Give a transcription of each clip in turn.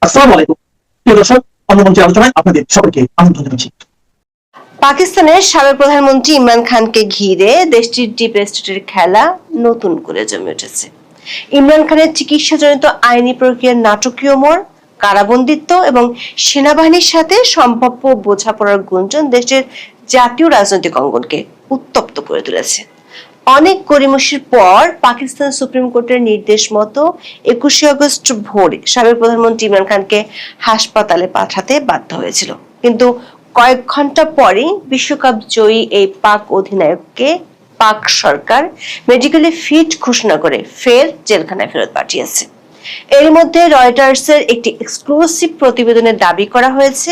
আসসালামু আলাইকুম প্রিয় দর্শক, অন্যমঞ্চের আলোচনায় আপনাদের সকলকে আমন্ত্রণ জানাচ্ছি। পাকিস্তানের সাবেক প্রধানমন্ত্রী ইমরান খানকে ঘিরে দেশটির ডিপ স্টেটের খেলা নতুন করে জমে উঠেছে। ইমরান খানের চিকিৎসাজনিত আইনি প্রক্রিয়ার নাটকীয় মোড়, কারাবন্দিত্ব এবং সেনাবাহিনীর সাথে সম্ভাব্য বোঝাপড়ার গুঞ্জন দেশের জাতীয় রাজনৈতিক অঙ্গনকে উত্তপ্ত করে তুলেছে। অনেক গড়িমসির পর পাকিস্তান সুপ্রিম কোর্টের নির্দেশ মতো 21শে আগস্ট ভোরে সাবেক প্রধানমন্ত্রী ইমরান খানকে হাসপাতালে পাঠাতে বাধ্য হয়েছিল। কিন্তু কয়েক ঘন্টা পরেই বিশ্বকাপ জয়ী এই পাক অধিনায়ককে পাক সরকার মেডিকেলি ফিট ঘোষণা করে ফের জেলখানায় ফেরত পাঠিয়েছে। এর মধ্যে রয়টার্সের একটি এক্সক্লুসিভ প্রতিবেদনে দাবি করা হয়েছে,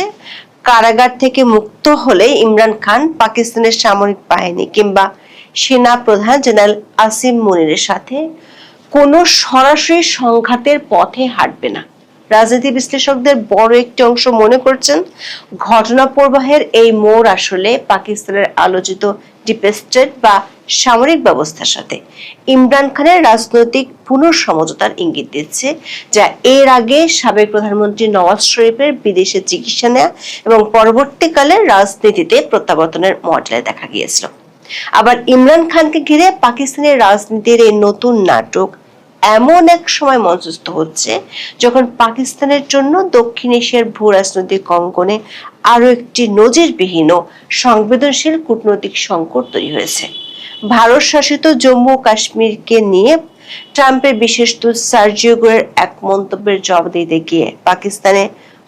কারাগার থেকে মুক্ত হলে ইমরান খান পাকিস্তানের সামরিক বাহিনী কিংবা সেনা প্রধান জেনারেল আসিম মুনিরের সাথে কোনো সরাসরি সংঘাতের পথে হাঁটবে না। রাজনীতি বিশ্লেষকদের বড় একটি অংশ মনে করছেন, ঘটনা প্রবাহের এই মোড় আসলে পাকিস্তানের আলোচিত ডিপ স্টেট বা সামরিক ব্যবস্থার সাথে ইমরান খানের রাজনৈতিক পুনঃসমঝোতার ইঙ্গিত দিচ্ছে, যা এর আগে সাবেক প্রধানমন্ত্রী নওয়াজ শরীফের বিদেশে চিকিৎসা নেওয়া এবং পরবর্তীকালে রাজনীতিতে প্রত্যাবর্তনের মডেলে দেখা গিয়েছিল। আবার ইমরান খানকে ঘিরে পাকিস্তানের রাজনীতির এই নতুন নাটক এমন এক সময় মঞ্চস্থ হচ্ছে যখন পাকিস্তানের জন্য দক্ষিণ এশিয়ার ভূ রাজনৈতিক অঙ্গনে আরো একটি নজিরবিহীন ও সংবেদনশীল কূটনৈতিক সংকট তৈরি হয়েছে। ভারত শাসিত জম্মু ও কাশ্মীরকে নিয়ে ট্রাম্পের বিশেষ দূত সার্জিও গুয়ের এক মন্তব্যের জবাব দিতে গিয়ে পাকিস্তানে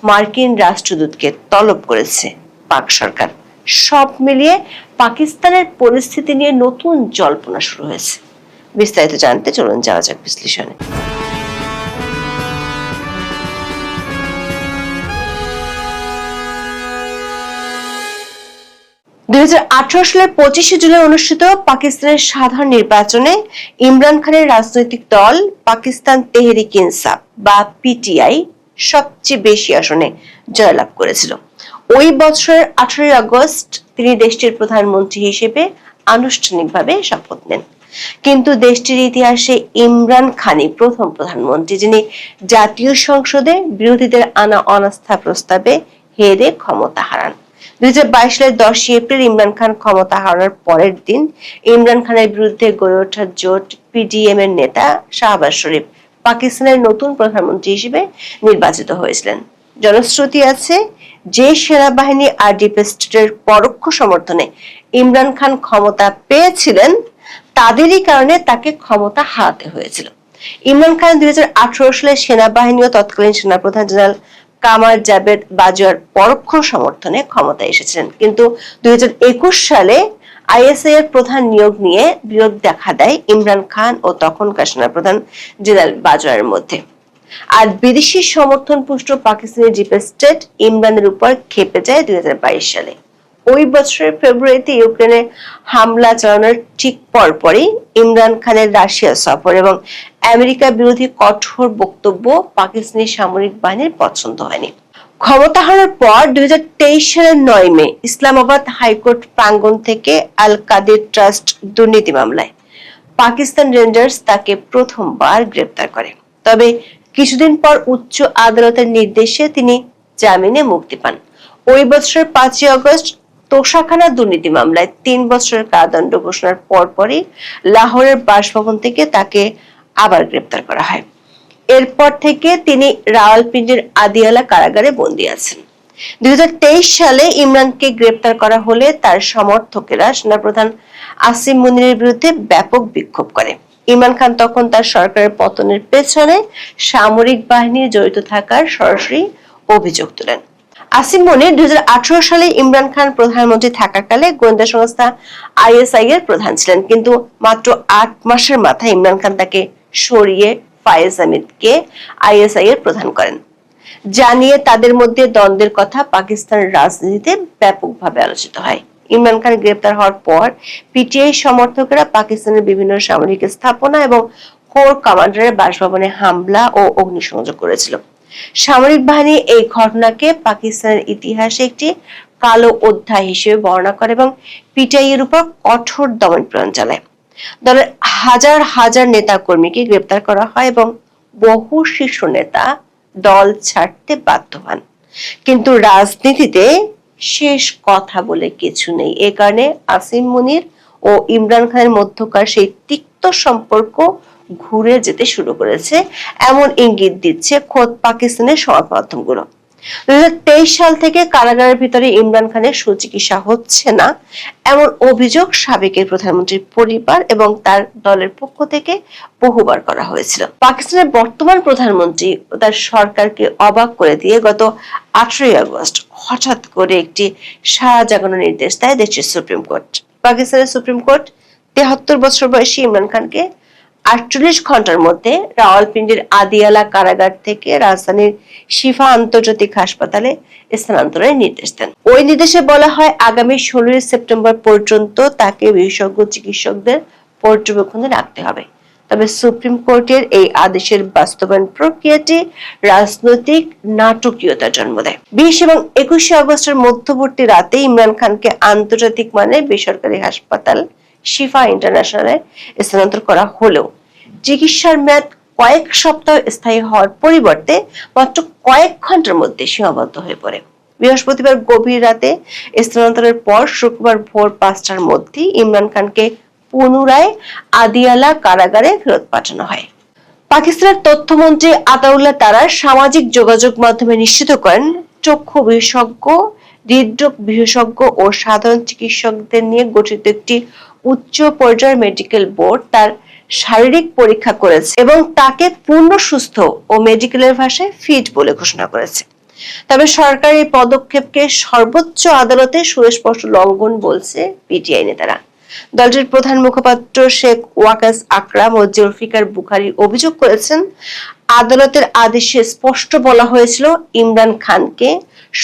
মার্কিন রাষ্ট্রদূতকে তলব করেছে পাক সরকার। সব মিলিয়ে পাকিস্তানের পরিস্থিতি নিয়ে নতুন জল্পনা শুরু হয়েছে। বিস্তারিত জানতে চলুন যাওয়া যাক বিশ্লেষণে। 2018 সালের 25শে জুলাই অনুষ্ঠিত পাকিস্তানের সাধারণ নির্বাচনে ইমরান খানের রাজনৈতিক দল পাকিস্তান তেহরিক ইনসাফ বা পিটিআই সবচেয়ে বেশি আসনে জয়লাভ করেছিল। ওই বছরের 18 আগস্ট তিনি দেশটির প্রধানমন্ত্রী হিসেবে আনুষ্ঠানিকভাবে শপথ নেন। কিন্তু দেশটির ইতিহাসে ইমরান খানই প্রথম প্রধানমন্ত্রী যিনি জাতীয় সংসদে বিরোধীদের আনা অনাস্থা প্রস্তাবে হেরে ক্ষমতা হারান। 2022 সালের 10 এপ্রিল ইমরান খান ক্ষমতা হারানোর পরের দিন ইমরান খানের বিরুদ্ধে গড়ে ওঠা জোট পিডিএম এর নেতা শাহবাজ শরীফ পাকিস্তানের নতুন প্রধানমন্ত্রী হিসেবে নির্বাচিত হয়েছিলেন। জনশ্রুতি আছে, যে সেনাবাহিনী আর ডিপ স্টেটের পরোক্ষ সমর্থনে ইমরান খান ক্ষমতা পেয়েছিলেন তাদেরই কারণে তাকে ক্ষমতা হারাতে হয়েছিল। ইমরান খান 2018 সালে সেনাবাহিনী ও তৎকালীন সেনাপ্রধান জেনারেল কামার জাভেদ বাজওয়ার পরোক্ষ সমর্থনে ক্ষমতায় এসেছিলেন, কিন্তু 2021 সালে আইএসআই এর প্রধান নিয়োগ নিয়ে বিরোধ দেখা দেয় ইমরান খান ও তখনকার সেনাপ্রধান জেনারেল বাজওয়ারের মধ্যে। আর বিদেশি সমর্থন পুষ্ট পাকিস্তানি ডিপ স্টেট ইমরানের উপর ক্ষেপে যায় 2022 সালে। ওই বছরের ফেব্রুয়ারিতে ইউক্রেনে হামলা চালানোর ঠিক পরপরই ইমরান খানের রাশিয়া সফর এবং আমেরিকা বিরোধী কঠোর বক্তব্য পাকিস্তানি সামরিক বাহিনীর পছন্দ হয়নি। ক্ষমতা হারানোর পর 2023 সালের 9 মে ইসলামাবাদ হাইকোর্ট প্রাঙ্গণ থেকে আল কাদির ট্রাস্ট দুর্নীতি মামলায় পাকিস্তান রেঞ্জার্স তাকে প্রথমবার গ্রেপ্তার করে। তবে কিছুদিন পর উচ্চ আদালতের নির্দেশে তিনি জামিনে মুক্তি পান। ওই বছরের 5 আগস্ট তোষাখানা দুর্নীতি মামলায় 3 বছরের কারাদণ্ড ঘোষণার পরপরই লাহোরের বাসভবন থেকে তাকে আবার গ্রেপ্তার করা হয়। এরপর থেকে তিনি রাওয়ালপিন্ডির আদিয়ালা কারাগারে বন্দী আছেন। 2023 সালে ইমরানকে গ্রেপ্তার করা হলে তার সমর্থকেরা সেনাপ্রধান আসিম মুনিরের বিরুদ্ধে ব্যাপক বিক্ষোভ করে। ইমরান খান তখন তার সরকারের পতনের পেছনে সামরিক বাহিনী জড়িত থাকার সরাসরি অভিযোগ তোলেন। আসিম মুনির 2018 সালে ইমরান খান প্রধানমন্ত্রী থাকাকালে গোয়েন্দা সংস্থা আইএসআই এর প্রধান ছিলেন, কিন্তু মাত্র 8 মাসের মাথায় ইমরান খান তাকে সরিয়ে ফায়েজ আহমেদকে আইএসআই এর প্রধান করেন। জানিয়ে তাদের মধ্যে দ্বন্দ্বের কথা পাকিস্তানের রাজনীতিতে ব্যাপকভাবে আলোচিত হয়। ইমরান খান গ্রেপ্তার হওয়ার পর পিটিআই সমর্থকেরা পাকিস্তানের বিভিন্ন সামরিক স্থাপনা এবং কোর কমান্ডারের বাসভবনে হামলা ও অগ্নিসংযোগ করেছিল। সামরিক বাহিনী এই ঘটনাকে পাকিস্তানের ইতিহাসে একটি কালো অধ্যায় হিসেবে বর্ণনা করে এবং পিটিআই এর উপর কঠোর দমন-পীড়ন চালায়। দলের হাজার হাজার নেতা কর্মীকে গ্রেপ্তার করা হয় এবং বহু শীর্ষ নেতা দল ছাড়তে বাধ্য হন। কিন্তু রাজনীতিতে শেষ কথা বলে কিছু নেই। এ কারণে আসিম মুনির ও ইমরান খানের মধ্যকার সেই তিক্ত সম্পর্ক ঘুরে যেতে শুরু করেছে, এমন ইঙ্গিত দিচ্ছে খোদ পাকিস্তানের সংবাদ মাধ্যমগুলো। 2023 সাল থেকে কারাগারের ভিতরে ইমরান খানের সুচিকিৎসা হচ্ছে না, এমন অভিযোগ সাবেকের প্রধানমন্ত্রীর পরিবার এবং তার দলের পক্ষ থেকে বহুবার করা হয়েছিল। পাকিস্তানের বর্তমান প্রধানমন্ত্রী ও তার সরকারকে অবাক করে দিয়ে গত 18ই আগস্ট হঠাৎ করে একটি সারা জাগানো নির্দেশ দেয় দেশের সুপ্রিম কোর্ট। পাকিস্তানের সুপ্রিম কোর্ট 73 বছর বয়সী ইমরান খানকে 48 ঘন্টার মধ্যে রাওয়ালপিন্ডির আদিয়ালা কারাগার থেকে রাজধানীর শিফা আন্তর্জাতিক হাসপাতালে স্থানান্তরের নির্দেশ দেন। ওই নির্দেশে বলা হয়, আগামী 16 সেপ্টেম্বর পর্যন্ত তাকে বিশেষজ্ঞ চিকিৎসকদের পর্যবেক্ষণে রাখতে হবে। তবে সুপ্রিম কোর্টের এই আদেশের বাস্তবায়ন প্রক্রিয়াটি রাজনৈতিক নাটকীয়তার জন্ম দেয়। 20 এবং 21 আগস্টের মধ্যবর্তী রাতে ইমরান খানকে আন্তর্জাতিক মানের বেসরকারি হাসপাতাল শিফা ইন্টারন্যাশনালে স্থানান্তর করা হলেও চিকিৎসার মেয়াদ কয়েক সপ্তাহ স্থায়ী হওয়ার পরিবর্তে মাত্র কয়েক ঘন্টার মধ্যে সীমাবদ্ধ হয়ে পড়ে। বৃহস্পতিবার গভীর রাতে স্থানান্তরের পর শুক্রবার ভোর 5টার মধ্যে ইমরান খানকে পুনরায় আদিয়ালা কারাগারে ফেরত পাঠানো হয়। পাকিস্তানের তথ্যমন্ত্রী আতাউল্লাহ তারা সামাজিক যোগাযোগ মাধ্যমে নিশ্চিত করেন, চক্ষু বিশেষজ্ঞ, হৃদরোগ বিশেষজ্ঞ ও সাধারণ চিকিৎসকদের নিয়ে গঠিত একটি উচ্চ পর্যায়ের মেডিকেল বোর্ড তার শারীরিক পরীক্ষা করেছে এবং তাকে পূর্ণ সুস্থ ও মেডিকেলের ভাষায় ফিট বলে ঘোষণা করেছে। তবে সরকার এই পদক্ষেপকে সর্বোচ্চ আদালতে সুস্পষ্ট লঙ্ঘন বলছে পিটিআই নেতারা। দলটির প্রধান মুখপাত্র শেখ ওয়াকাস আকরাম ও জুলফিকার বুখারী অভিযোগ করেছেন, আদালতের আদেশে স্পষ্ট বলা হয়েছিল ইমরান খানকে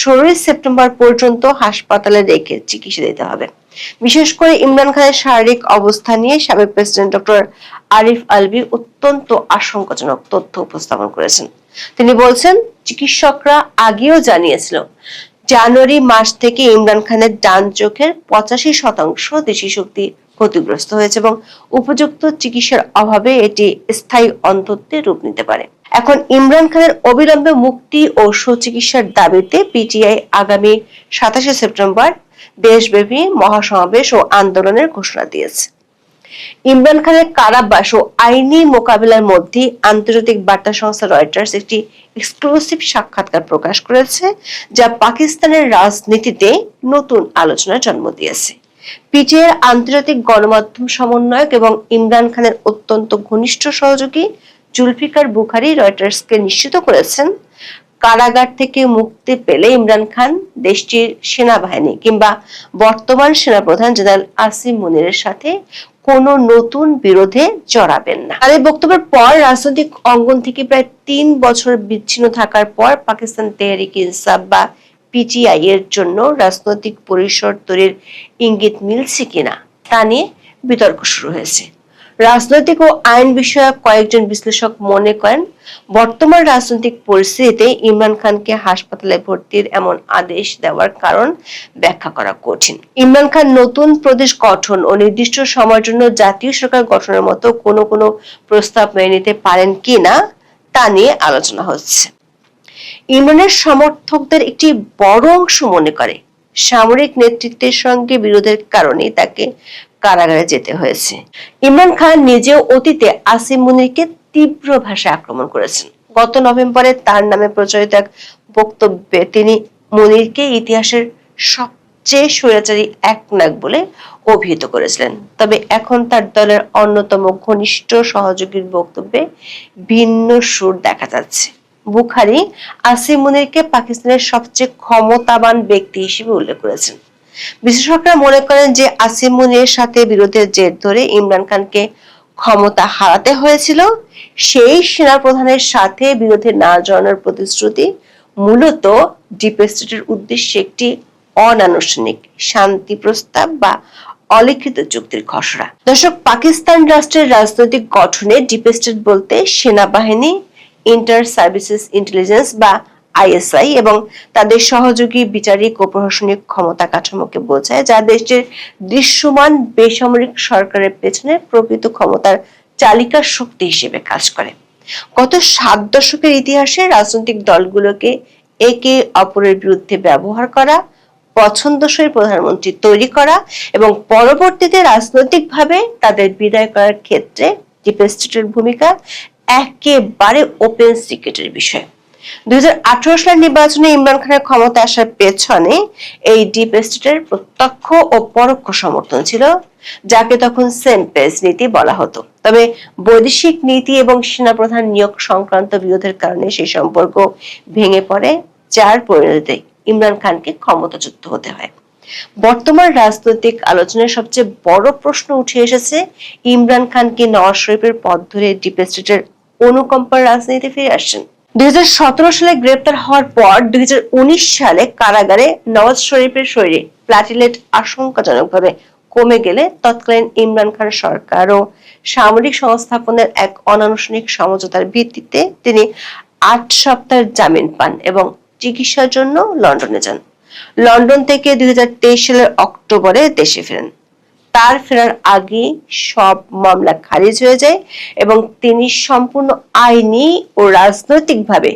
16 সেপ্টেম্বর পর্যন্ত হাসপাতালে রেখে চিকিৎসা দিতে হবে। বিশেষ করে ইমরান খানের শারীরিক অবস্থা নিয়ে সাবেক প্রেসিডেন্ট ডক্টর আরিফ আলভী অত্যন্ত আশঙ্কাজনক তথ্য উপস্থাপন করেছেন। তিনি বলছেন, চিকিৎসকরা আগেও জানিয়েছিল জানুয়ারি মাস থেকে ইমরান খানের ডান চোখের 85% দৃষ্টিশক্তি ক্ষতিগ্রস্ত হয়েছে এবং উপযুক্ত চিকিৎসার অভাবে এটি স্থায়ী অন্ধত্বে রূপ নিতে পারে। এখন ইমরান খানের অবিলম্বে মুক্তি ও সুচিকিৎসার দাবিতে পিটিআই আগামী 27 সেপ্টেম্বর দেশব্যাপী মহাসমাবেশ ও আন্দোলনের ঘোষণা দিয়েছে। ইমরান খানের কারাবাস ও আইনি মোকাবিলার মধ্যে আন্তর্জাতিক বার্তা সংস্থা রয়টার্স একটি এক্সক্লুসিভ সাক্ষাৎকার প্রকাশ করেছে, যা পাকিস্তানের রাজনীতিতে নতুন আলোচনার জন্ম দিয়েছে। পিটিআই এর আন্তর্জাতিক গণমাধ্যম সমন্বয়ক এবং ইমরান খানের অত্যন্ত ঘনিষ্ঠ সহযোগী জুলফিকার বুখারী রয়টার্সকে নিশ্চিত করেছেন, কারাগার থেকে মুক্তি পেলে ইমরান খান দেশটির সেনাবাহিনী কিংবা বর্তমান সেনাপ্রধান জেনারেল আসিম মুনিরের সাথে কোন নতুন বিরোধে জড়াবেন না। আর এই বক্তব্যের পর রাজনৈতিক অঙ্গন থেকে প্রায় 3 বছর বিচ্ছিন্ন থাকার পর পাকিস্তান তেহরিক ইনসাফ বা পিটিআই এর জন্য রাজনৈতিক পরিসর তৈরির ইঙ্গিত মিলছে কিনা তা নিয়ে বিতর্ক শুরু হয়েছে। রাজনৈতিক ও আইন বিষয়ক কয়েকজন বিশ্লেষক মনে করেন, বর্তমান রাজনৈতিক পরিস্থিতিতে ইমরান খানকে হাসপাতালে ভর্তির এমন আদেশ দেওয়ার কারণ ব্যাখ্যা করা কঠিন। ইমরান খান নতুন প্রদেশ গঠন ও নির্দিষ্ট সময়ের জন্য জাতীয় সরকার গঠনের মতো কোনো প্রস্তাব মেনে নিতে পারেন কিনা তা নিয়ে আলোচনা হচ্ছে। ইমরানের সমর্থকদের একটি বড় অংশ মনে করে, সামরিক নেতৃত্বের সঙ্গে বিরোধের কারণে তাকে কারাগারে যেতে হয়েছে। ইমরান খান নিজেও অতীতে আসিম মুনিরকে তীব্র ভাষায় আক্রমণ করেছেন। গত নভেম্বরে তার নামে প্রচারিত এক বক্তব্যে তিনি মুনিরকে ইতিহাসের সবচেয়ে স্বৈরাচারী একনায়ক বলে অভিহিত করেছিলেন। তবে এখন তার দলের অন্যতম ঘনিষ্ঠ সহযোগীর বক্তব্যে ভিন্ন সুর দেখা যাচ্ছে। বুখারী আসিম মুনিরকে পাকিস্তানের সবচেয়ে ক্ষমতাবান ব্যক্তি হিসেবে উল্লেখ করেছেন। বিশেষজ্ঞরা মনে করেন যে আসিম মুনিরের সাথে বিরোধের জের ধরে ইমরান খানকে ক্ষমতা হারাতে হয়েছিল। সেই সেনাপ্রধানের সাথে বিরোধে না জড়ানোর প্রতিশ্রুতি মূলত ডিপ স্টেটের উদ্দেশ্যে একটি অনানুষ্ঠানিক শান্তি প্রস্তাব বা অলিখিত চুক্তির খসড়া। দর্শক, পাকিস্তান রাষ্ট্রের রাজনৈতিক গঠনে ডিপ স্টেট বলতে সেনাবাহিনী, ইন্টার সার্ভিসেস ইন্টেলিজেন্স বা আইএসআই এবং তাদের সহযোগী বিচারিক ও প্রশাসনিক ক্ষমতা কাঠামোকে বোঝায়, যা দেশের দৃশ্যমান বেসামরিক সরকারের পেছনে প্রকৃত ক্ষমতার চালিকা শক্তি হিসেবে কাজ করে। গত 7 দশকের ইতিহাসে রাজনৈতিক দলগুলোকে একে অপরের বিরুদ্ধে ব্যবহার করা, পছন্দসই প্রধানমন্ত্রী তৈরি করা এবং পরবর্তীতে রাজনৈতিকভাবে তাদের বিদায় করার ক্ষেত্রে ডিপ স্টেটের ভূমিকা একেবারে ওপেন সিক্রেটের বিষয়। 2018 সালের নির্বাচনে ইমরান খানের ক্ষমতা আসার পেছনে এই ডিপ স্টেটের প্রত্যক্ষ ও পরোক্ষ সমর্থন ছিল, যাকে তখন সেনপেজ নীতি বলা হতো। তবে বৈদেশিক নীতি এবং সেনাপ্রধান নিয়োগ সংক্রান্ত বিরোধের কারণে সেই সম্পর্ক ভেঙে পড়ে, যার পরিণতিতে ইমরান খানকে ক্ষমতাচ্যুত হতে হয়। বর্তমান রাজনৈতিক আলোচনায় সবচেয়ে বড় প্রশ্ন উঠে এসেছে, ইমরান খান কি নওয়াজ শরীফের পথ ধরে ডিপ স্টেটের অনুকম্পার রাজনীতিতে ফিরে আসছেন? 2017 সালে গ্রেপ্তার হওয়ার পর 2019 সালে কারাগারে নওয়াজ শরীফের শরীরে প্লাটিলেট আশঙ্কাজনকভাবে কমে গেলে তৎকালীন ইমরান খান সরকার ও সামরিক সংস্থাপনের এক অনানুষ্ঠানিক সমঝোতার ভিত্তিতে তিনি 8 সপ্তাহের জামিন পান এবং চিকিৎসার জন্য লন্ডনে যান। লন্ডন থেকে 2023 সালের অক্টোবরে দেশে ফেরেন। তার ফেরার আগে সব মামলা খারিজ হয়ে যায় এবং তিনি সম্পূর্ণ আইনি ও রাজনৈতিকভাবে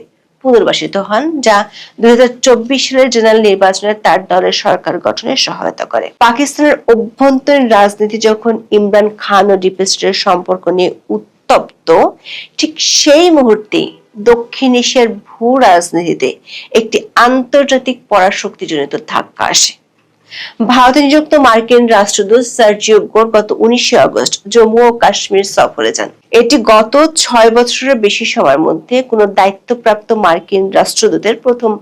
পুনর্বাসিত হন, যা 2024 সালের জেনারেল নির্বাচনে তার দলের সরকার গঠনে সহায়তা করে। পাকিস্তানের অভ্যন্তরীণ রাজনীতি যখন ইমরান খান ও ডিপ স্টেটের সম্পর্ক নিয়ে উত্তপ্ত, ঠিক সেই মুহূর্তে দক্ষিণ এশিয়ার ভূ রাজনীতিতে একটি আন্তর্জাতিক পরাশক্তিজনিত ধাক্কা আসে। ভারতে নিযুক্ত মার্কিন রাষ্ট্রদূত সার্জিও গোর গত 19 আগস্ট জম্মু ও কাশ্মীর সফরে যান। এটি গত 6 বছরের বেশি সময়ের মধ্যে কোনো দায়িত্বপ্রাপ্ত মার্কিন রাষ্ট্রদূতের প্রথম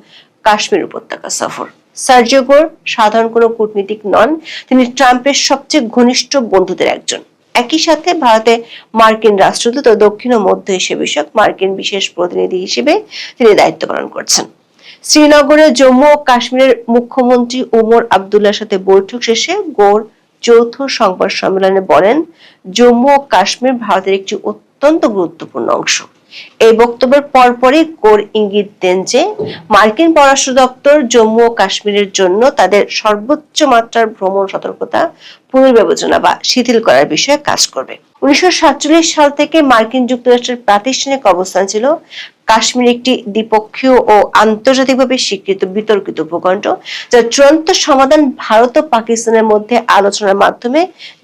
কাশ্মীর উপত্যকা সফর। সার্জিও গোর সাধারণ কোনো কূটনীতিক নন, তিনি ট্রাম্পের সবচেয়ে ঘনিষ্ঠ বন্ধুদের একজন। একই সাথে ভারতে মার্কিন রাষ্ট্রদূত ও দক্ষিণ ও মধ্য এশিয়া বিষয়ক মার্কিন বিশেষ প্রতিনিধি হিসেবে তিনি দায়িত্ব পালন করছেন। শ্রীনগরে জম্মু ও কাশ্মীরের মুখ্যমন্ত্রী ওমর আবদুল্লাহর সাথে বৈঠক শেষে গোর যৌথ সংবাদ সম্মেলনে বলেন, জম্মু ও কাশ্মীর ভারতের একটি অত্যন্ত গুরুত্বপূর্ণ অংশ। এই বক্তব্যের পরপরই গোর ইঙ্গিত দেন যে মার্কিন পররাষ্ট্র দপ্তর জম্মু ও কাশ্মীরের জন্য তাদের সর্বোচ্চ মাত্রার ভ্রমণ সতর্কতা পুনর্বিবেচনা বা শিথিল করার বিষয়ে কাজ করবে। 1947 সাল থেকে মার্কিন যুক্তরাষ্ট্রের প্রাতিষ্ঠানিক অবস্থান ছিল কাশ্মীর একটি দ্বিপক্ষীয় ও আন্তর্জাতিকভাবে স্বীকৃত বিতর্কিত ভূখণ্ড, যার চূড়ান্ত সমাধান ভারত ও পাকিস্তানের মধ্যে আলোচনার মাধ্যমে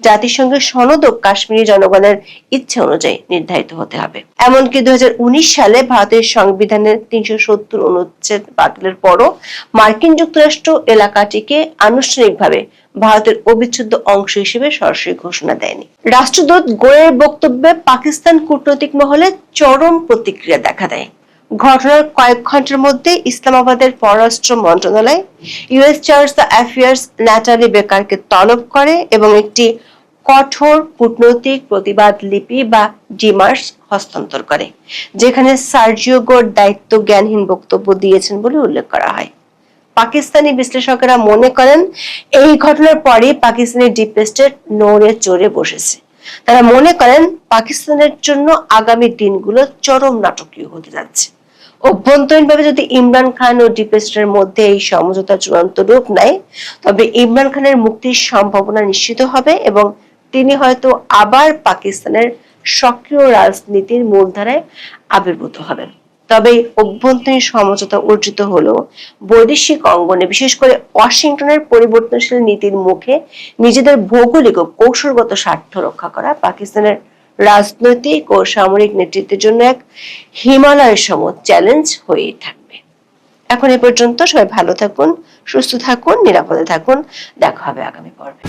জাতিসংঘের সনদ ও কাশ্মীরি জনগণের ইচ্ছা অনুযায়ী নির্ধারিত হতে হবে। এমনকি 2019 সালে ভারতের সংবিধানের 370 অনুচ্ছেদ বাতিলের পরও মার্কিন যুক্তরাষ্ট্র এলাকাটিকে আনুষ্ঠানিকভাবে ভারতের অবিচ্ছেদ্য অংশ হিসেবে সরাসরি ঘোষণা দেয়নি। রাষ্ট্রদূত গোয়ের বক্তব্যে পাকিস্তান কূটনৈতিক মহলে চরম প্রতিক্রিয়া দেখা দেয়। ঘটনার কয়েক ঘন্টার মধ্যে ইসলামাবাদের পররাষ্ট্র মন্ত্রণালয় US charge d' affaires Natalie বেকারকে তলব করে এবং একটি কঠোর কূটনৈতিক প্রতিবাদ লিপি বা ডিমার্স হস্তান্তর করে, যেখানে সার্জিও গোর দায়িত্ব জ্ঞানহীন বক্তব্য দিয়েছেন বলে উল্লেখ করা হয়। পাকিস্তানি বিশ্লেষকেরা মনে করেন, এই ঘটনার পরে পাকিস্তানি ডিপ স্টেট নড়ে চড়ে বসেছে। তারা মনে করেন পাকিস্তানের জন্য আগামী দিনগুলো চরম নাটকীয় হতে যাচ্ছে। অভ্যন্তরীণভাবে যদি ইমরান খান ও ডিপ স্টেটের মধ্যে এই সমঝোতা চূড়ান্ত রূপ নেয়, তবে ইমরান খানের মুক্তির সম্ভাবনা নিশ্চিত হবে এবং তিনি হয়তো আবার পাকিস্তানের সক্রিয় রাজনীতির মূলধারায় আবির্ভূত হবেন। তবে অভ্যন্তরীণ সমঝোতা অর্জিত হলেও বৈদেশিক অঙ্গনে, বিশেষ করে ওয়াশিংটনের পরিবর্তনশীল নীতির মুখে নিজেদের ভৌগোলিক ও কৌশলগত স্বার্থ রক্ষা করা পাকিস্তানের রাজনৈতিক ও সামরিক নেতৃত্বের জন্য এক হিমালয়ের সম চ্যালেঞ্জ হয়েই থাকবে। এখন এ পর্যন্ত, সবাই ভালো থাকুন, সুস্থ থাকুন, নিরাপদে থাকুন। দেখা হবে আগামী পর্বে।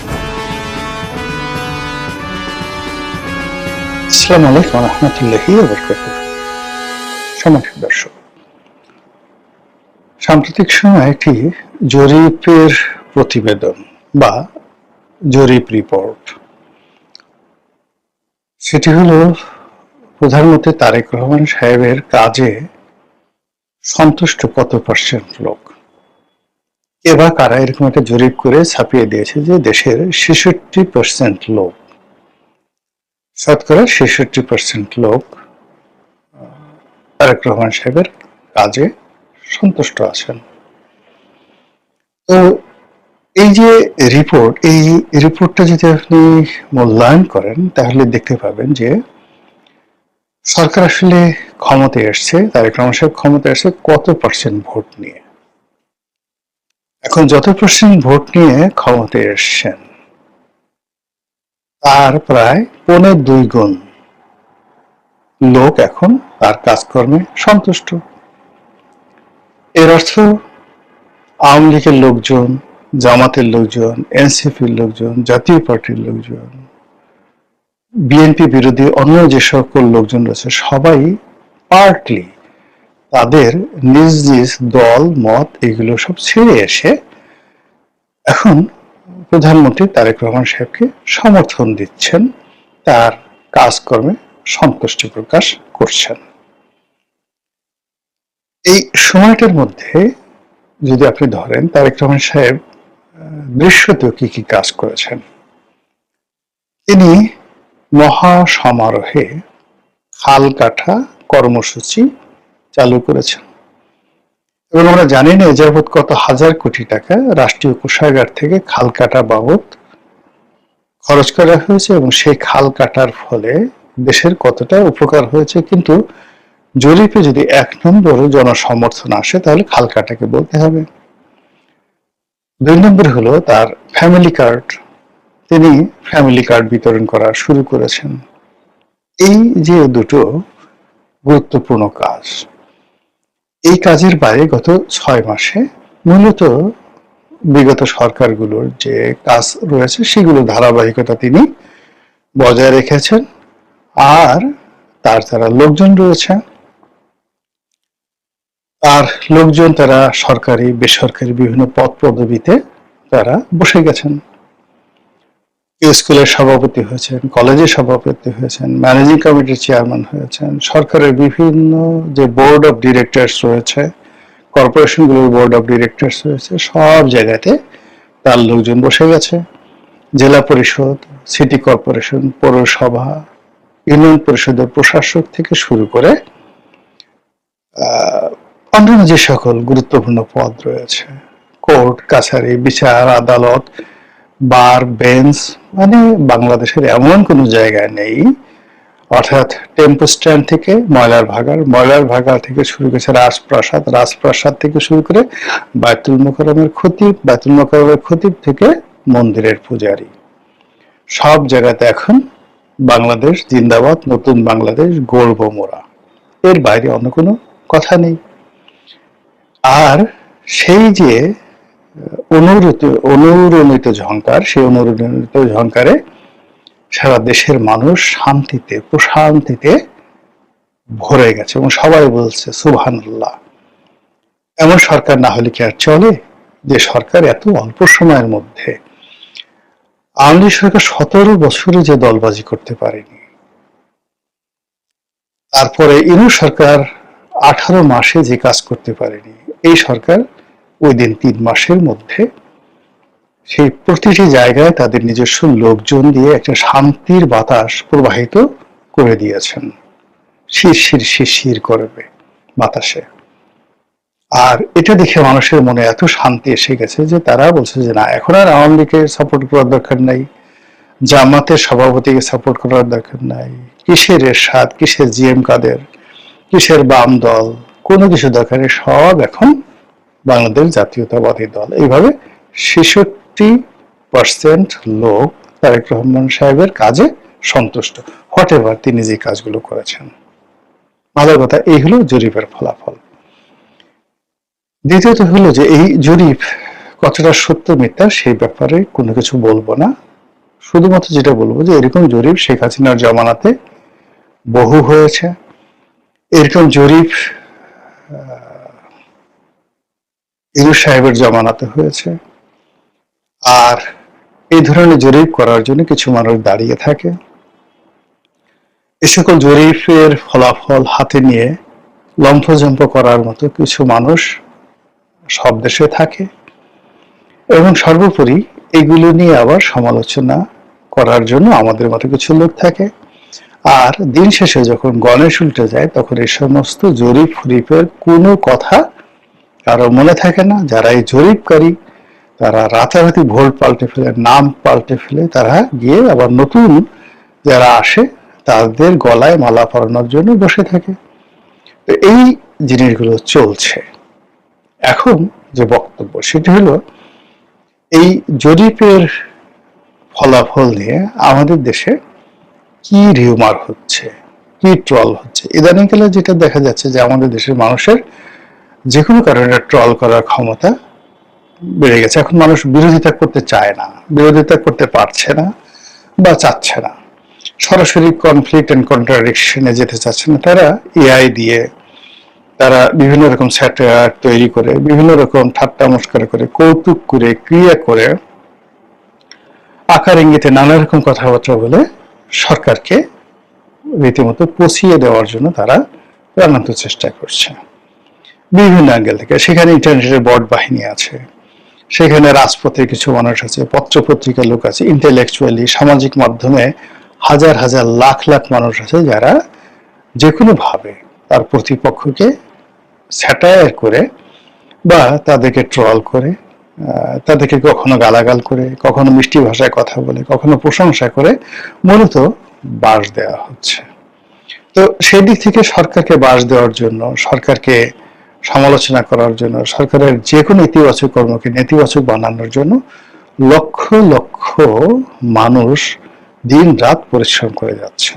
আসসালামু আলাইকুম ওয়া রাহমাতুল্লাহি ওয়া বারাকাতুহু। সম্মানিত দর্শক, সাম্প্রতিক সময়ে একটি জরিপের প্রতিবেদন বা জরিপ রিপোর্ট, সেটি হলো প্রধানমন্ত্রী তারেক রহমান সাহেবের কাজে সন্তুষ্ট কত পার্সেন্ট লোক। কে বা কারা এরকম একটা জরিপ করে ছাপিয়ে দিয়েছে যে দেশের 66% লোক, শতকরা 66% লোক তারেক রহমান সাহেবের কাজে সন্তুষ্ট আছেন। তো এই যে রিপোর্ট, এই রিপোর্টটা যদি আপনি মূল্যায়ন করেন তাহলে দেখতে পাবেন যে সরকার আসলে ক্ষমতায় এসছে, তারেক রহমান সাহেব ক্ষমতায় এসছে কত পার্সেন্ট ভোট নিয়ে? এখন যত পার্সেন্ট ভোট নিয়ে ক্ষমতায় এসছেন তার প্রায় 2.5 গুণ লোক এখন তার কাজকর্মে সন্তুষ্ট। এর অর্থ আওয়ামী লীগের লোকজন, জামাতের লোকজন, এনসিপির লোকজন, জাতীয় পার্টির লোকজন, বিএনপি বিরোধী অন্য যে সকল লোকজন রয়েছে সবাই পার্টলি তাদের নিজ নিজ দল মত এগুলো সব ছেড়ে এসে এখন প্রধানমন্ত্রী তারেক রহমান সাহেবকে সমর্থন দিচ্ছেন, তার কাজকর্মে সন্তুষ্টি প্রকাশ করছেন। এই সময়টার মধ্যে যদি আপনি ধরেন তারেক রহমান সাহেব দৃশ্যতেও কি কি কাজ করেছেন, তিনি মহা সমারোহে খাল কাটা কর্মসূচি চালু করেছেন এবং আমরা জানি না এ যাবৎ কত হাজার কোটি টাকা রাষ্ট্রীয় কোষাগার থেকে খাল কাটা বাবদ খরচ করা হয়েছে এবং সেই খাল কাটার ফলে দেশের কতটা উপকার হয়েছে। কিন্তু জরিপে যদি 1 নম্বর জনসমর্থন আসে তাহলে খাল কাটাকে বলতে হবে। 2 নম্বর হলো তার ফ্যামিলি কার্ড, তিনি ফ্যামিলি কার্ড বিতরণ করা শুরু করেছেন। এই যে দুটো গুরুত্বপূর্ণ কাজ, এই কাজের বাইরে গত 6 মাসে মূলত বিগত সরকারগুলোর যে কাজ রয়েছে সেগুলো ধারাবাহিকতা তিনি বজায় রেখেছেন। আর তার যারা লোকজন রয়েছে, আর লোকজন তারা সরকারি বেসরকারি বিভিন্ন পদ পদবিতে তারা বসে গেছেন। স্কুলের সভাপতি হয়েছেন, কলেজের সভাপতি হয়েছেন, ম্যানেজিং কমিটির চেয়ারম্যান হয়েছেন, সরকারের বিভিন্ন যে বোর্ড অফ ডিরেক্টরস রয়েছে, কর্পোরেশনগুলোর বোর্ড অফ ডিরেক্টরস রয়েছে, সব জায়গাতে তার লোকজন বসে গেছে। জেলা পরিষদ, সিটি কর্পোরেশন, পৌরসভা, ইউনিয়ন পরিষদের প্রশাসক থেকে শুরু করে অন্যান্য যে সকল গুরুত্বপূর্ণ পদ রয়েছে, কোর্ট কাছারি, বিচার আদালত, বার বেঞ্চ, মানে বাংলাদেশের এমন কোনো জায়গায় নেই, অর্থাৎ টেম্পো স্ট্যান্ড থেকে ময়লার ভাগার থেকে শুরু করেছে রাজপ্রাসাদ থেকে শুরু করে বায়তুল মোকাররমের খতিব থেকে মন্দিরের পূজারী, সব জায়গাতে এখন বাংলাদেশ জিন্দাবাদ, নতুন বাংলাদেশ গর্ব মোরা, এর বাইরে অন্য কোনো কথা নেই। আর সেই যে অনুরণিত ঝংকার, সেই অনুরণিত ঝংকারে সারা দেশের মানুষ শান্তিতে প্রশান্তিতে ভরে গেছে এবং সবাই বলছে সুবহানাল্লাহ। এমন সরকার না হলে কি আর চলে, যে সরকার এত অল্প সময়ের মধ্যে, আওয়ামী লীগ সরকার 17 বছরে যে দলবাজি করতে পারেনি, তারপরে ইউনূস সরকার 18 মাসে যে কাজ করতে পারেনি, এই সরকার ওই দিন 3 মাসের মধ্যে সেই প্রতিটি জায়গায় তাদের নিজস্ব লোকজন দিয়ে একটা শান্তির বাতাস প্রবাহিত করে দিয়েছেন। শিরশির করবে বাতাসে। আর এটা দেখে মানুষের মনে এত শান্তি এসে গেছে যে তারা বলছে যে না, এখন আর আওয়ামী লীগের সাপোর্ট করার দরকার নাই, জামাতের সভাপতিকে সাপোর্ট করার দরকার নাই, কিসের এরশাদ, কিসের জিএম কাদের, কিসের বাম দল, কোনো কিছু দরকার নেই, সব এখন বাংলাদেশ জাতীয়তাবাদী দল। এইভাবে 66% লোক তারেক রহমান সাহেবের কাজে সন্তুষ্ট, হোয়াটএভার তিনি যে কাজগুলো করেছেন। ভালো কথা, এই হলো জরিপের ফলাফল। দ্বিতীয়ত হলো যে এই জরিপ কতটা সত্য মিথ্যা সেই ব্যাপারে কোনো কিছু বলবো না, শুধুমাত্র যেটা বলবো যে এরকম জরিপ শেখ হাসিনার জমানাতে বহু হয়েছে, এরকম জরিপ ইউনূস সাহেবের জমানাতে হয়েছে। আর এই ধরনের জরিপ করার জন্য কিছু মানুষ দাঁড়িয়ে থাকে, এ সকল জরিপের ফলাফল হাতে নিয়ে লম্ফজম্প করার মতো কিছু মানুষ সব দেশে থাকে এবং সর্বোপরি এগুলো নিয়ে আবার সমালোচনা করার জন্য আমাদের মতো কিছু লোক থাকে। আর দিন শেষে যখন গণেশ উল্টে যায় তখন এই সমস্ত জরিপ ফরিপের কোনো কথা কারো মনে থাকে না। যারা এই জরিপকারী তারা রাতারাতি ভোট পাল্টে ফেলে, নাম পাল্টে ফেলে, তারা গিয়ে আবার নতুন যারা আসে তাদের গলায় মালা পরানোর জন্য বসে থাকে। তো এই জিনিসগুলো চলছে। এখন যে বক্তব্য সেটি হলো, এই জরিপের ফলাফল নিয়ে আমাদের দেশে কি রিউমার হচ্ছে, কি ট্রল হচ্ছে। ইদানিংকালে যেটা দেখা যাচ্ছে যে আমাদের দেশের মানুষের যে কোনো কারণে ট্রল করার ক্ষমতা বেড়ে গেছে। এখন মানুষ বিরোধিতা করতে চায় না, বিরোধিতা করতে পারছে না বা চাচ্ছে না, সরাসরি কনফ্লিক্ট এন্ড কন্ট্রাডিকশনে যেতে চাচ্ছে না। তারা এআই দিয়ে, তারা বিভিন্ন রকম স্যাটায়ার তৈরি করে, বিভিন্ন রকম ঠাট্টা মস্করা করে, কৌতুক করে, ক্রিয়া করে, আকার ইঙ্গিতে নানা রকম কথাবার্তা বলে সরকারকে রীতিমতো পচিয়ে দেওয়ার জন্য তারা প্রাণান্ত চেষ্টা করছে বিভিন্ন অ্যাঙ্গেল থেকে। সেখানে ইন্টারনেটের বট বাহিনী আছে, সেখানে রাজপথের কিছু মানুষ আছে, পত্রপত্রিকার লোক আছে, ইন্টেলেকচুয়ালি সামাজিক মাধ্যমে হাজার হাজার লাখ লাখ মানুষ আছে যারা যে কোনো ভাবে তার প্রতিপক্ষকে স্যাটায়ার করে বা তাদেরকে ট্রল করে, তাদেরকে কখনো গালাগাল করে, কখনো মিষ্টি ভাষায় কথা বলে, কখনো প্রশংসা করে মূলত বাস দেওয়া হচ্ছে। তো সেই দিক থেকে সরকারকে বাস দেওয়ার জন্য, সরকারকে সমালোচনা করার জন্য, সরকারের যে কোনো ইতিবাচক কর্মকে নেতিবাচক বানানোর জন্য লক্ষ লক্ষ মানুষ দিন রাত পরিশ্রম করে যাচ্ছে।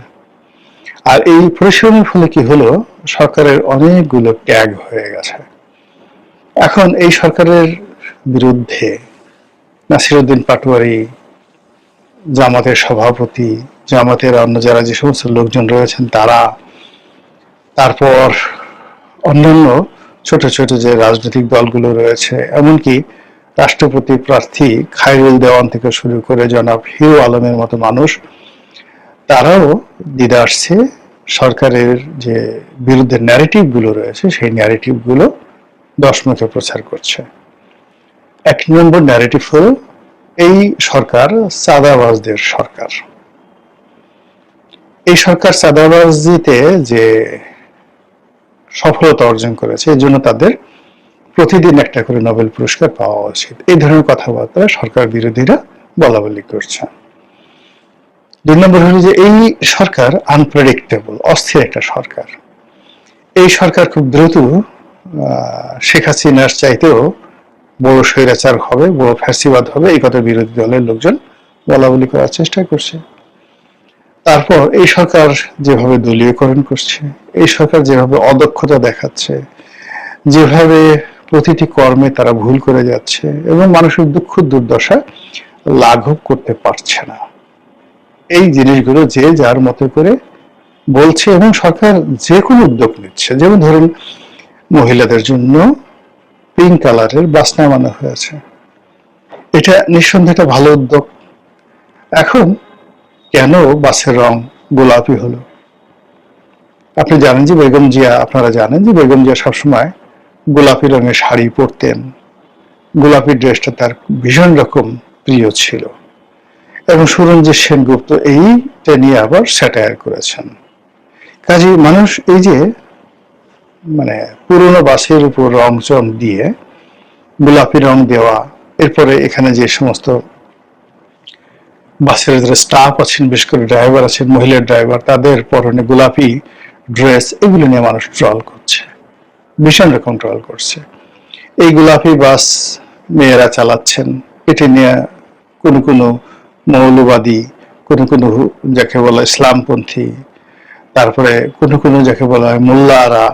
আর এই পরিশ্রমের ফলে কি হলো, সরকারের অনেকগুলো ট্যাগ হয়ে গেছে। এখন এই সরকারের বিরুদ্ধে নাসিরউদ্দিন পাটোয়ারি, জামাতের সভাপতি, জামাতের অন্য যারা যে সমস্ত লোকজন রয়েছেন তারা, তারপর অন্যান্য ছোট ছোট যে রাজনৈতিক দলগুলো রয়েছে, এমনকি রাষ্ট্রপতি প্রার্থী খায়রুল দেওয়ান থেকে শুরু করে জনাব হিরো আলমের মতো মানুষ, তারাও দিদা আসছে সরকারের যে বিরুদ্ধে ন্যারেটিভ গুলো রয়েছে সেই ন্যারেটিভ গুলো দশমুখে প্রচার করছে। এক নম্বর ন্যারেটিভ হল এই সরকার চাঁদাবাজদের সরকার। এই সরকার চাঁদাবাজিতে যে সফলতা অর্জন করেছে এর জন্য তাদের প্রতিদিন একটা করে নোবেল পুরস্কার পাওয়া উচিত, এই ধরনের কথাবার্তা সরকার বিরোধীরা বলা বলি করছে। দুই নম্বর হলো যে এই সরকার আনপ্রেডিক্টেবল, অস্থির একটা সরকার। এই সরকার খুব দ্রুত শেখ হাসিনার চাইতেও বড় স্বৈরাচার হবে, বড় ফ্যাসিবাদ হবে, এই কথা বিরোধী দলের লোকজন বলা বলি করার চেষ্টা করছে। তারপর এই সরকার যেভাবে দলীয়করণ করছে, এই সরকার যেভাবে অদক্ষতা দেখাচ্ছে, যেভাবে প্রতিটি কর্মে তারা ভুল করে যাচ্ছে এবং মানুষের দুঃখ দুর্দশা লাঘব করতে পারছে না, এই জিনিসগুলো যে যার মতো করে বলছে এবং সরকার যে কোনো উদ্যোগ নিচ্ছে। যেমন ধরুন মহিলাদের জন্য পিঙ্ক কালারের বাস নামানো হয়েছে, এটা নিঃসন্দেহে একটা ভালো উদ্যোগ। এখন কেন বাসের রং গোলাপি হলো? আপনি জানেন যে বেগম জিয়া, আপনারা জানেন যে বেগম জিয়া সবসময় গোলাপি রঙের শাড়ি পরতেন, গোলাপি ড্রেসটা তার ভীষণ রকম প্রিয় ছিল এবং সুরঞ্জিত সেনগুপ্ত এইটা নিয়ে আবার স্যাটায়ার করেছেন। কাজে মানুষ এই যে মানে পুরোনো বাসের উপর রং চং দিয়ে গোলাপি রং দেওয়া, এরপরে এখানে যে সমস্ত বাসের যারা স্টাফ আছেন, বিশেষ করে ড্রাইভার আছেন, মহিলা ড্রাইভার, তাদের পরনে গোলাপি ড্রেস, এগুলো নিয়ে মানুষ ট্রল করছে, ভীষণ রকম ট্রল করছে। এই গোলাপি বাস মেয়েরা চালাচ্ছেন, এটি নিয়ে কোনো কোনো মৌলবাদী, কোনো কোনো যাকে বলা ইসলামপন্থী, তারপরে কোনো কোনো যাকে বলা হয় মোল্লারা,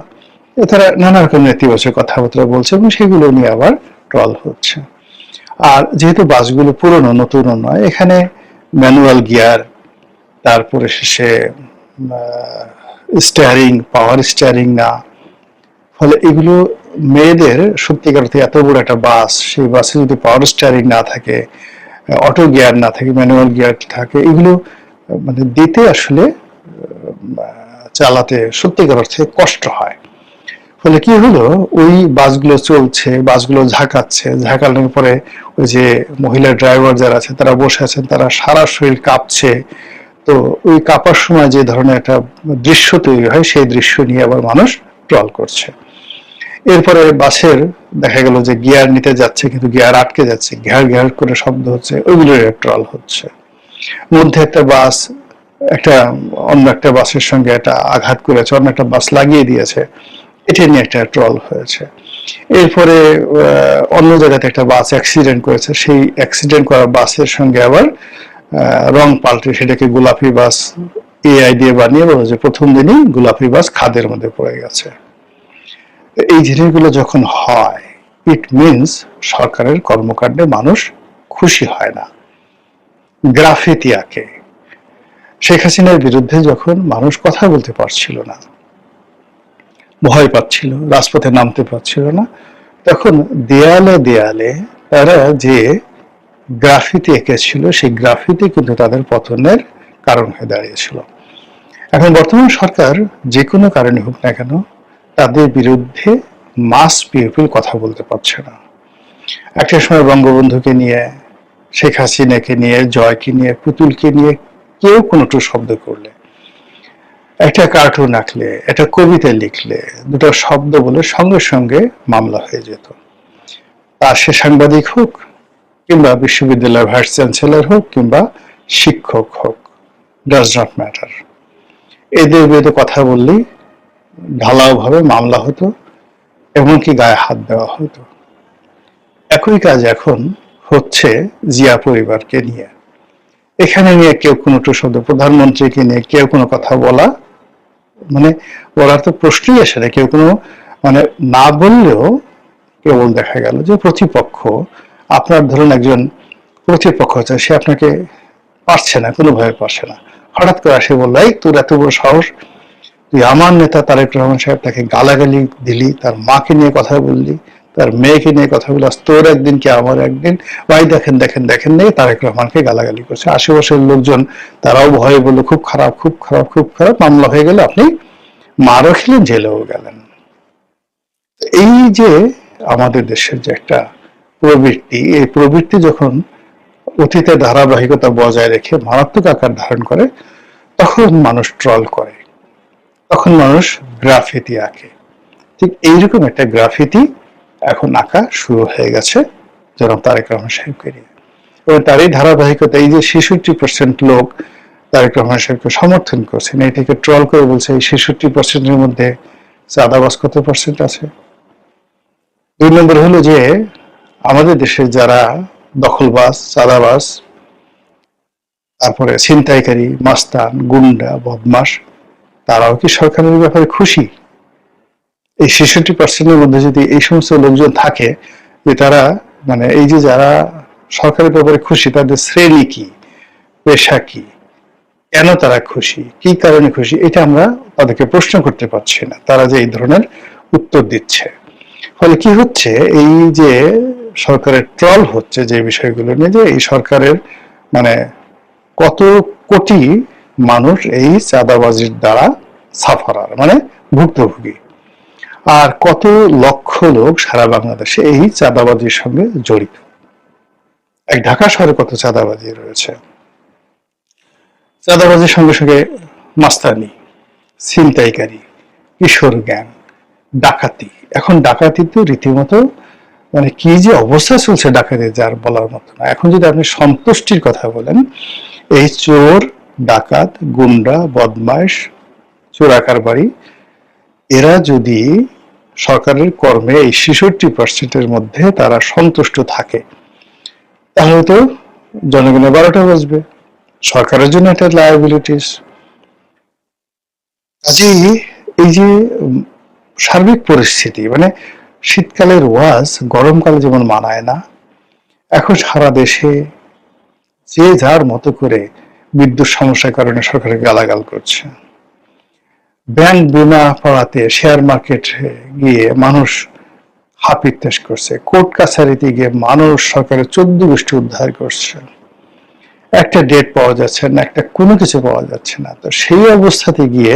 তারা নানা রকম নেতিবাচক কথাবার্তা বলছে এবং সেগুলো নিয়ে আবার ট্রল হচ্ছে। আর যেহেতু বাসগুলো পুরনো, নতুন নয়, এখানে ম্যানুয়াল গিয়ার, তারপরে শেষে স্টিয়ারিং পাওয়ার স্টিয়ারিং না, ফলে এগুলো মেয়েদের সত্যিকার অর্থে এত বড় একটা বাস, সেই বাসে যদি পাওয়ার স্টিয়ারিং না থাকে, অটো গিয়ার না থাকে, ম্যানুয়াল গিয়ার থাকে, এগুলো মানে দিতে আসলে চালাতে সত্যিকার অর্থে কষ্ট হয়। ফলে কি হলো, ওই বাসগুলো চলছে, বাসগুলো ঝাঁকাচ্ছে, ঝাঁকানোর পরে ওই যে মহিলা ড্রাইভার যারা আছে তারা বসে আছেন, তারা সারা শরীর কাঁপছে। তো ওই কাঁপার সময় যে ধরনের একটা দৃশ্য তৈরি হয়, সেই দৃশ্য নিয়ে আবার মানুষ ট্রল করছে। এরপরে বাসের দেখা গেল যে গিয়ার নিতে যাচ্ছে কিন্তু গিয়ার আটকে যাচ্ছে, ঘ্যার ঘ্যার করে শব্দ হচ্ছে, ওইগুলোর ট্রল হচ্ছে। মধ্যে একটা বাস একটা অন্য একটা বাসের সঙ্গে একটা আঘাত করেছে, অন্য একটা বাস লাগিয়ে দিয়েছে, এটা নিয়ে একটা ট্রল হয়েছে। এরপরে অন্য জায়গাতে একটা বাস অ্যাক্সিডেন্ট করেছে, সেই অ্যাক্সিডেন্ট করা বাসের সঙ্গে আবার রং পাল্টে সেটাকে গোলাপি বাস এআই দিয়ে বানিয়ে বলে যে প্রথম দিনই গোলাপি বাস খাদের মধ্যে পড়ে গেছে। এই জিনিসগুলো যখন হয়, ইট মিনস সরকারের কর্মকাণ্ডে মানুষ খুশি হয় না, গ্রাফিতি আঁকে। শেখ হাসিনার বিরুদ্ধে যখন মানুষ কথা বলতে পারছিল না, ভয় পাচ্ছিল, রাজপথে নামতে পারছিল না, তখন দেয়ালে দেয়ালে তারা যে গ্রাফিতি এঁকেছিল, সেই গ্রাফিতি কিন্তু তাদের পতনের কারণ হয়ে দাঁড়িয়েছিল। এখন বর্তমান সরকার যে কোনো কারণে হোক না কেন, তাদের বিরুদ্ধে মাস পিপল কথা বলতে পারছে না। একটা সময় বঙ্গবন্ধুকে নিয়ে, শেখ হাসিনাকে নিয়ে, জয়কে নিয়ে, পুতুলকে নিয়ে কেউ কোনো টু শব্দ করলে, একটা কার্টুন আঁকলে, একটা কবিতা লিখলে, দুটো শব্দ বলে সঙ্গে সঙ্গে মামলা হয়ে যেত। আর সে সাংবাদিক হোক, কিংবা বিশ্ববিদ্যালয়ের ভাইস চ্যান্সেলর হোক, কিংবা শিক্ষক হোক, ডাজ নট ম্যাটার। এদের বিরুদ্ধে কথা বললেই ঢালাও ভাবে মামলা হতো, এমনকি গায়ে হাত দেওয়া হতো। একই কাজ এখন হচ্ছে জিয়া পরিবারকে নিয়ে। এখানে নিয়ে কেউ কোনো শব্দ, প্রধানমন্ত্রীকে নিয়ে কেউ কোনো কথা বলা, মানে বলার তো প্রশ্নই আসে না। কেউ কোনো মানে না বললেও কেবল দেখা গেল যে প্রতিপক্ষ, আপনার ধরুন একজন প্রতিপক্ষ আছে, সে আপনাকে পারছে না, কোনোভাবে পারছে না, হঠাৎ করে আসে বললো, এই তোর এত বড় সাহস, তুই আমার নেতা তারেক রহমান সাহেব, তাকে গালাগালি দিলি, তার মাকে নিয়ে কথা বললি, তার মেয়েকে নিয়ে কথা বললি, তোর একদিন কি আমার একদিন, ভাই দেখেন দেখেন দেখেন নেই তারেক রহমানকে গালাগালি করছে। আশেপাশের লোকজন তারাও ভয়ে বললো খুব খারাপ, খুব খারাপ, খুব খারাপ, মামলা হয়ে গেল, আপনি মারও খেলেন, জেলেও গেলেন। এই যে আমাদের দেশের যে একটা প্রবৃত্তি, এই প্রবৃত্তি যখন অতীতের ধারাবাহিকতা বজায় রেখে মারাত্মক আকার ধারণ করে, তখন মানুষ ট্রল করে, তখন মানুষ গ্রাফিতি আঁকে। ঠিক এইরকম একটা গ্রাফিতি এখন আঁকা শুরু হয়ে গেছে জনাব তারেক রহমান সাহেবকে নিয়ে। এবং তারই ধারাবাহিকতা, এই যে 66% লোক তারেক রহমান সাহেবকে সমর্থন করছেন, এটাকে ট্রল করে বলছে এই 66%-এর মধ্যে চাঁদাবাজ কত পার্সেন্ট আছে। 2 নম্বর হলো যে আমাদের দেশের যারা দখলবাজ, চাঁদাবাজ, তারপরে ছিনতাইকারী, মাস্তান, গুন্ডা, বদমাস, তারাও কি সরকারের ব্যাপারে খুশি? এই 66%-এর মধ্যে যদি এই সমস্ত লোকজন থাকে, যে তারা মানে এই যে যারা সরকারের ব্যাপারে খুশি, তাদের শ্রেণী কি, পেশা কি, কেন তারা খুশি, কি কারণে খুশি, এটা আমরা তাদেরকে প্রশ্ন করতে পারছি না। তারা যে এই ধরনের উত্তর দিচ্ছে, ফলে কি হচ্ছে, এই যে সরকারের ট্রল হচ্ছে যে বিষয়গুলো নিয়ে, যে এই সরকারের মানে কত কোটি মানুষ এই চাঁদাবাজির দ্বারা সাফারার, মানে ভুক্তভোগী, আর কত লক্ষ লোক সারা বাংলাদেশে এই চাঁদাবাজির সঙ্গে জড়িত। এক ঢাকা শহরে কত চাঁদাবাজি রয়েছে। চাঁদাবাজির সঙ্গে সঙ্গে মাস্তানি, ছিনতাইকারী, কিশোর গ্যাং, ডাকাতি। এখন ডাকাতি তো রীতিমতো মানে কি যে অবস্থা চলছে ডাকাতি, যার বলার মতো না। এখন যদি আপনি সন্তুষ্টির কথা বলেন, এই চোর, ডাকাত, গুন্ডা, বদমাইশ, চোরাকারবারি, এরা যদি সরকারের কর্মে এই 66%-এর মধ্যে তারা সন্তুষ্ট থাকে, তাহলে তো জনগণের 12টা বাজবে, সরকারের জন্য একটা লায়াবিলিটিস। কাজেই এই যে সার্বিক পরিস্থিতি, মানে শীতকালের ওয়াজ গরমকালে যেমন মানায় না, এখন সারা দেশে যে যার মতো করে বিদ্যুৎ সমস্যার কারণে সরকারকে গালাগাল করছে, ব্যাংক বিমা পড়াতে, শেয়ার মার্কেটে গিয়ে মানুষ হাপিত্তেশ করছে, কোর্ট কাছারিতে গিয়ে মানুষ সরকারের 14 গোষ্ঠী উদ্ধার করছে, একটা ডেট পাওয়া যাচ্ছে না, একটা কোনো কিছু পাওয়া যাচ্ছে না। তো সেই অবস্থাতে গিয়ে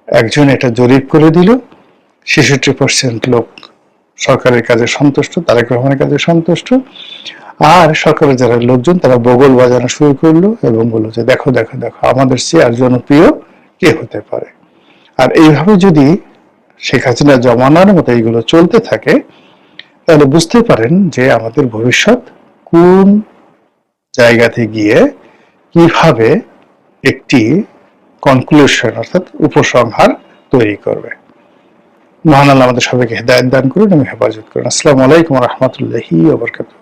একজন এটা জরিপ করে দিল, 66% লোক সরকারের কাজে সন্তুষ্ট, তারেক রহমানের কাজে সন্তুষ্ট, আর সরকারের যারা লোকজন তারা বগল বাজানো শুরু করলো এবং বললো যে দেখো দেখো দেখো আমাদের চেয়ে আর জনপ্রিয় কে হতে পারে। আর এইভাবে যদি শেখ হাসিনা জমানার মতো এইগুলো চলতে থাকে, তাহলে বুঝতে পারেন যে আমাদের ভবিষ্যৎ কোন জায়গাতে গিয়ে কিভাবে একটি কনক্লুশন অর্থাৎ উপসংহার তৈরি করবে। মহান আল্লাহ আমাদের সবাইকে হেদায়েত দান করুন এবং হেফাজত করুন। আসসালামু আলাইকুম ওয়া রাহমাতুল্লাহি ওয়া বারাকাতুহু।